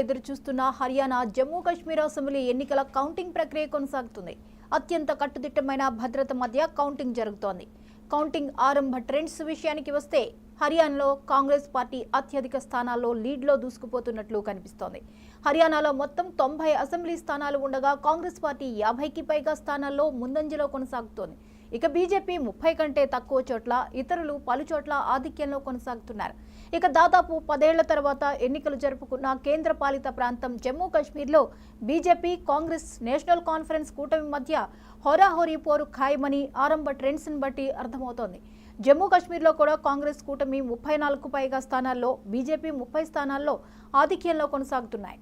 ఎదురు చూస్తున్న హర్యానా జమ్మూ కాశ్మీర్ అసెంబ్లీ ఎన్నికల కౌంటింగ్ ప్రక్రియ కొనసాగుతుంది. అత్యంత కట్టుదిట్టమైన భద్రత మధ్య కౌంటింగ్ జరుగుతోంది. కౌంటింగ్ ఆరంభ ట్రెండ్స్ విషయానికి వస్తే హర్యానాలో కాంగ్రెస్ పార్టీ అత్యధిక స్థానాల్లో లీడ్లో దూసుకుపోతున్నట్లు కనిపిస్తోంది. హర్యానాలో మొత్తం 90 అసెంబ్లీ స్థానాలు ఉండగా కాంగ్రెస్ పార్టీ 50కి పైగా స్థానాల్లో ముందంజలో కొనసాగుతోంది. ఇక బీజేపీ 30 కంటే తక్కువ చోట్ల, ఇతరులు పలు చోట్ల ఆధిక్యంలో కొనసాగుతున్నారు. ఇక దాదాపు 10 ఏళ్ల తర్వాత ఎన్నికలు జరుపుకున్న కేంద్ర పాలిత ప్రాంతం జమ్మూ కాశ్మీర్లో బీజేపీ, కాంగ్రెస్, నేషనల్ కాన్ఫరెన్స్ కూటమి మధ్య హోరాహోరీ పోరు ఖాయమని ఆరంభ ట్రెండ్స్ని బట్టి అర్థమవుతోంది. జమ్మూ కాశ్మీర్లో కూడా కాంగ్రెస్ కూటమి 34కు పైగా స్థానాల్లో, బీజేపీ 30 స్థానాల్లో ఆధిక్యంలో కొనసాగుతున్నాయి.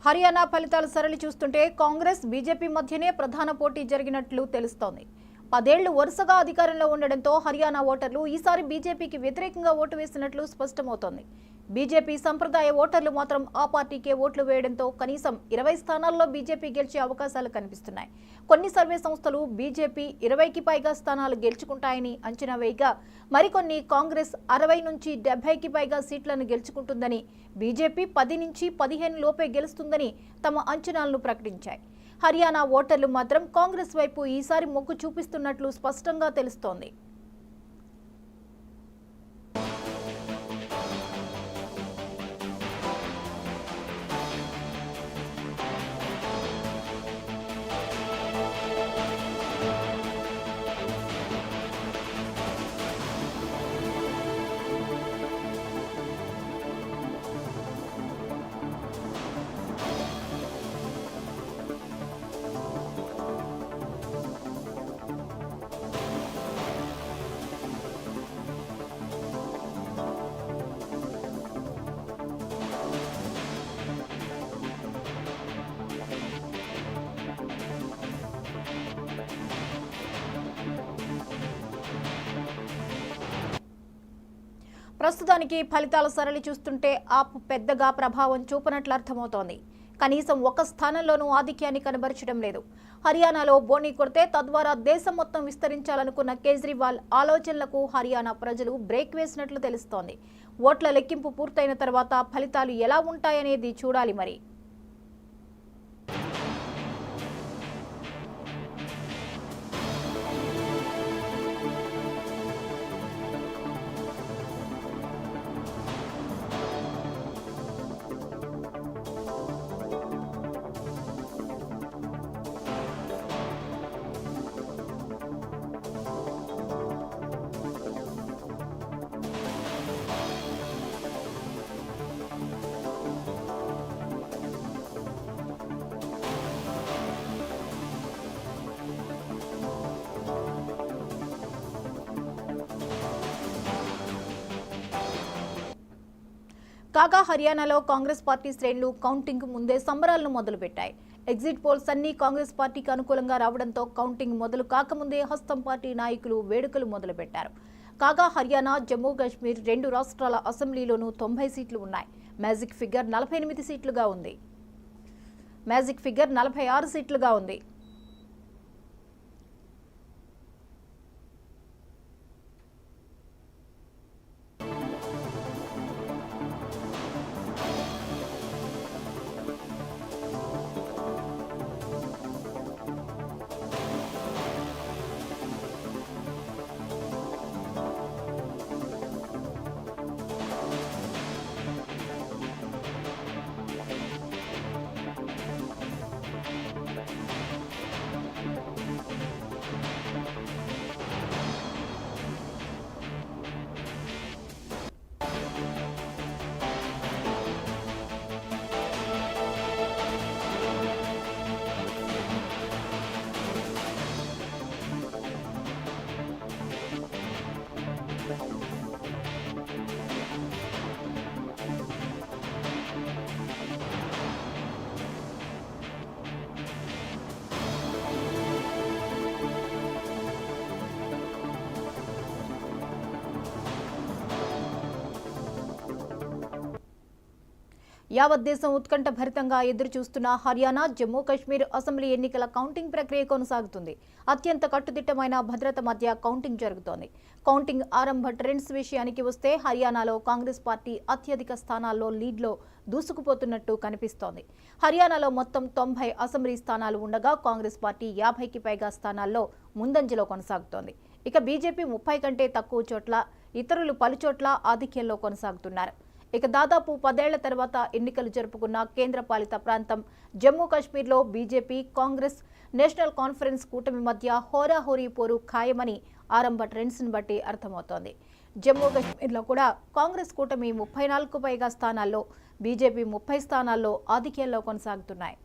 హర్యానా ఫలితాలు సరళి చూస్తుంటే కాంగ్రెస్, బీజేపీ మధ్యనే ప్రధాన పోటీ జరిగినట్లు తెలుస్తోంది. 10 ఏళ్లు వరుసగా అధికారంలో ఉండడంతో హర్యానా ఓటర్లు ఈసారి బీజేపీకి వ్యతిరేకంగా ఓటు వేసినట్లు స్పష్టమవుతోంది. బీజేపీ సంప్రదాయ ఓటర్లు మాత్రం ఆ పార్టీకే ఓట్లు వేయడంతో కనీసం 20 స్థానాల్లో బీజేపీ గెలిచే అవకాశాలు కనిపిస్తున్నాయి. కొన్ని సర్వే సంస్థలు బీజేపీ 20కి పైగా స్థానాలు గెలుచుకుంటాయని అంచనా వేయగా, మరికొన్ని కాంగ్రెస్ 60 నుంచి 70కి పైగా సీట్లను గెలుచుకుంటుందని, బీజేపీ 10 నుంచి 15 లోపే గెలుస్తుందని తమ అంచనాలను ప్రకటించాయి. హర్యానా ఓటర్లు మాత్రం కాంగ్రెస్ వైపు ఈసారి మొగ్గు చూపిస్తున్నట్లు స్పష్టంగా తెలుస్తోంది. ప్రస్తుతానికి ఫలితాల సరళి చూస్తుంటే ఆప్ పెద్దగా ప్రభావం చూపనట్లు అర్థమవుతోంది. కనీసం ఒక్క స్థానంలోనూ ఆధిక్యాన్ని కనబరచడం లేదు. హర్యానాలో బోణీ కొడితే తద్వారా దేశం మొత్తం విస్తరించాలనుకున్న కేజ్రీవాల్ ఆలోచనలకు హర్యానా ప్రజలు బ్రేక్ వేసినట్లు తెలుస్తోంది. ఓట్ల లెక్కింపు పూర్తయిన తర్వాత ఫలితాలు ఎలా ఉంటాయనేది చూడాలి మరి. కాగా హర్యానాలో కాంగ్రెస్ పార్టీ శ్రేణులు కౌంటింగ్ ముందే సంబరాలను మొదలుపెట్టాయి. ఎగ్జిట్ పోల్స్ అన్ని కాంగ్రెస్ పార్టీకి అనుకూలంగా రావడంతో కౌంటింగ్ మొదలు కాకముందే హస్తం పార్టీ నాయకులు వేడుకలు మొదలుపెట్టారు. కాగా హర్యానా, జమ్మూ కాశ్మీర్ 2 రాష్ట్రాల అసెంబ్లీలోనూ 90 సీట్లు ఉన్నాయి. మ్యాజిక్ ఫిగర్ 48 సీట్లుగా ఉంది. మ్యాజిక్ ఫిగర్ 46 సీట్లుగా ఉంది. యావత్ దేశం ఉత్కంఠ భరితంగా ఎదురుచూస్తున్న హర్యానా జమ్మూ కాశ్మీర్ అసెంబ్లీ ఎన్నికల కౌంటింగ్ ప్రక్రియ కొనసాగుతుంది. అత్యంత కట్టుదిట్టమైన భద్రత మధ్య కౌంటింగ్ జరుగుతోంది. కౌంటింగ్ ఆరంభ ట్రెండ్స్ విషయానికి వస్తే హర్యానాలో కాంగ్రెస్ పార్టీ అత్యధిక స్థానాల్లో లీడ్లో దూసుకుపోతున్నట్టు కనిపిస్తోంది. హర్యానాలో మొత్తం 90 అసెంబ్లీ స్థానాలు ఉండగా కాంగ్రెస్ పార్టీ 50కి పైగా స్థానాల్లో ముందంజలో కొనసాగుతోంది. ఇక బీజేపీ 30 కంటే తక్కువ చోట్ల, ఇతరులు పలుచోట్ల ఆధిక్యంలో కొనసాగుతున్నారు. ఇక దాదాపు 10 ఏళ్ల తర్వాత ఎన్నికలు జరుపుకున్న కేంద్ర పాలిత ప్రాంతం జమ్మూ కాశ్మీర్లో బీజేపీ, కాంగ్రెస్, నేషనల్ కాన్ఫరెన్స్ కూటమి మధ్య హోరాహోరీ పోరు ఖాయమని ఆరంభ ట్రెండ్స్ను బట్టి అర్థమవుతోంది. జమ్మూ కాశ్మీర్లో కూడా కాంగ్రెస్ కూటమి 34కు పైగా స్థానాల్లో, బీజేపీ 30 స్థానాల్లో ఆధిక్యంలో కొనసాగుతున్నాయి.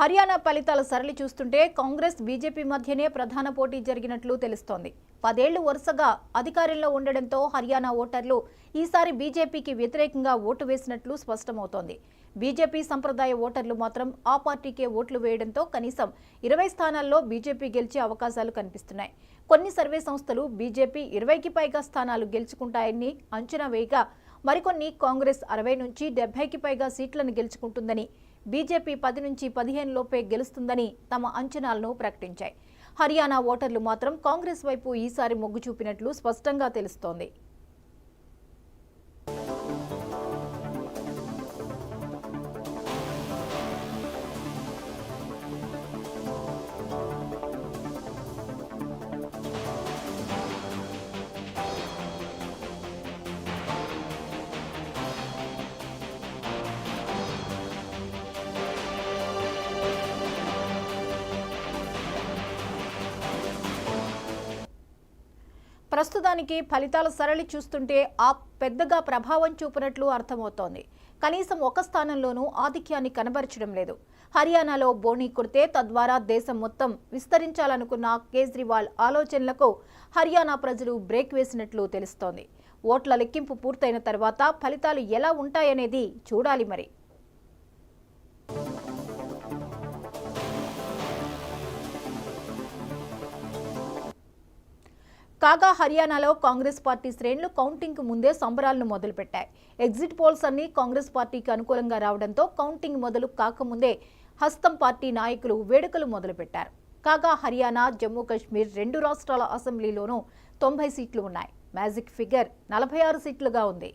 హర్యానా ఫలితాల సరళి చూస్తుంటే కాంగ్రెస్, బీజేపీ మధ్యనే ప్రధాన పోటీ జరిగినట్లు తెలుస్తోంది. 10 ఏళ్లు వరుసగా అధికారంలో ఉండడంతో హర్యానా ఓటర్లు ఈసారి బీజేపీకి వ్యతిరేకంగా ఓటు వేసినట్లు స్పష్టమవుతోంది. బీజేపీ సంప్రదాయ ఓటర్లు మాత్రం ఆ పార్టీకే ఓట్లు వేయడంతో కనీసం 20 స్థానాల్లో బీజేపీ గెలిచే అవకాశాలు కనిపిస్తున్నాయి. కొన్ని సర్వే సంస్థలు బీజేపీ 20కి పైగా స్థానాలు గెలుచుకుంటాయని అంచనా వేయగా, మరికొన్ని కాంగ్రెస్ 60 నుంచి 70కి పైగా సీట్లను గెలుచుకుంటుందని, బీజేపీ 10 నుంచి 15 లోపే గెలుస్తుందని తమ అంచనాలను ప్రకటించాయి. హర్యానా ఓటర్లు మాత్రం కాంగ్రెస్ వైపు ఈసారి మొగ్గు చూపినట్లు స్పష్టంగా తెలుస్తోంది. ప్రస్తుతానికి ఫలితాల సరళి చూస్తుంటే పెద్దగా ప్రభావం చూపినట్లు అర్థమవుతోంది. కనీసం ఒక స్థానంలోనూ ఆధిక్యాన్ని కనబరచడం లేదు. హర్యానాలో బోణీ కొడితే తద్వారా దేశం మొత్తం విస్తరించాలనుకున్న కేజ్రీవాల్ ఆలోచనలకు హర్యానా ప్రజలు బ్రేక్ వేసినట్లు తెలుస్తోంది. ఓట్ల లెక్కింపు పూర్తయిన తర్వాత ఫలితాలు ఎలా ఉంటాయనేది చూడాలి మరి. కాగా హర్యానాలో కాంగ్రెస్ పార్టీ శ్రేణులు కౌంటింగ్ కు ముందే సంబరాలను మొదలుపెట్టాయి. ఎగ్జిట్ పోల్స్ అన్ని కాంగ్రెస్ పార్టీకి అనుకూలంగా రావడంతో కౌంటింగ్ మొదలు కాకముందే హస్తం పార్టీ నాయకులు వేడుకలు మొదలుపెట్టారు. కాగా హర్యానా, జమ్మూ కాశ్మీర్ 2 రాష్ట్రాల అసెంబ్లీలోనూ 90 సీట్లు ఉన్నాయి. మ్యాజిక్ ఫిగర్ 46 సీట్లుగా ఉంది.